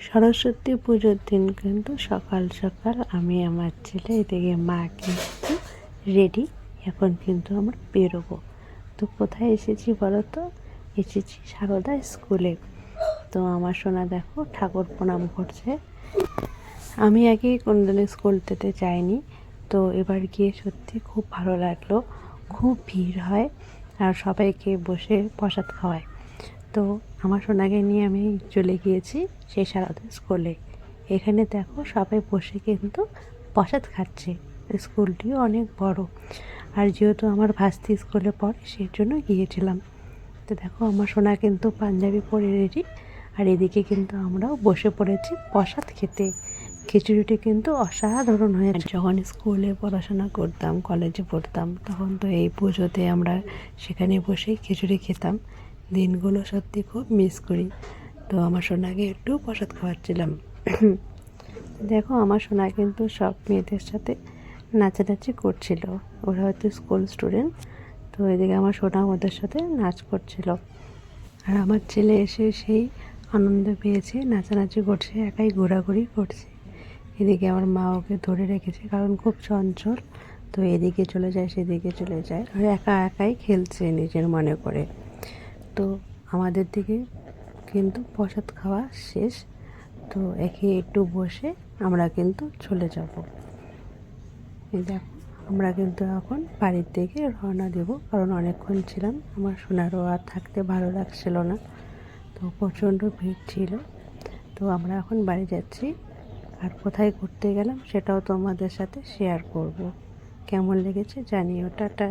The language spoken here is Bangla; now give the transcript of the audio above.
সরস্বতী পুজোর দিন কিন্তু সকাল সকাল আমি আমার ছেলে এদিকে মা কিন্তু রেডি। এখন কিন্তু আমরা বেরোবো। তো কোথায় এসেছি বলো তো? এসেছি সারদা স্কুলে। তো আমার সোনা দেখো ঠাকুর প্রণাম করছে। আমি আগে কোনোদিন স্কুলটাতে যাইনি, তো এবার গিয়ে সত্যি খুব ভালো লাগলো। খুব ভিড় হয় আর সবাইকে বসে প্রসাদ খাওয়ায়। তো আমার সোনাকে নিয়ে আমি চলে গিয়েছি সেই সারদা স্কুলে। এখানে দেখো সবাই বসে কিন্তু প্রসাদ খাচ্ছে। স্কুলটিও অনেক বড়, আর যেহেতু আমার ভাস্তি স্কুলে পড়ে সেই জন্য গিয়েছিলাম। তো দেখো আমার সোনা কিন্তু পাঞ্জাবি পরে রেডি, আর এদিকে কিন্তু আমরাও বসে পড়েছি প্রসাদ খেতে। খিচুড়িটি কিন্তু অসাধারণ হয়েছে। যখন স্কুলে পড়াশোনা করতাম, কলেজে পড়তাম, তখন তো এই পুজোতে আমরা সেখানে বসেই খিচুড়ি খেতাম। দিনগুলো সত্যি খুব মিস করি। তো আমার সোনাকে একটু প্রসাদ খাওয়াচ্ছিলাম। দেখো আমার সোনা কিন্তু সব মেয়েদের সাথে নাচানাচি করছিল। ওরা হয়তো স্কুল স্টুডেন্ট। তো এদিকে আমার সোনা ওদের সাথে নাচ করছিল, আর আমার ছেলে এসে সেই আনন্দ পেয়েছে, নাচানাচি করছে, একাই ঘোরাঘুরি করছে। এদিকে আমার মা ওকে ধরে রেখেছে, কারণ খুব চঞ্চল। তো এদিকে চলে যায় সেদিকে চলে যায়, আর একা একাই খেলছে নিজের মনে করে। তো আমাদের দিকে কিন্তু প্রসাদ খাওয়া শেষ। তো একে একটু বসে আমরা কিন্তু চলে যাব। এই দেখো আমরা কিন্তু এখন বাড়ির দিকে রওনা দেব, কারণ অনেকক্ষণ ছিলাম, আমার সোনারও আর থাকতে ভালো লাগছিল না। তো প্রচণ্ড ভিড় ছিল। তো আমরা এখন বাড়ি যাচ্ছি, আর কোথায় ঘুরতে গেলাম সেটাও তোমাদের সাথে শেয়ার করব। কেমন লেগেছে জানিও। টাটা।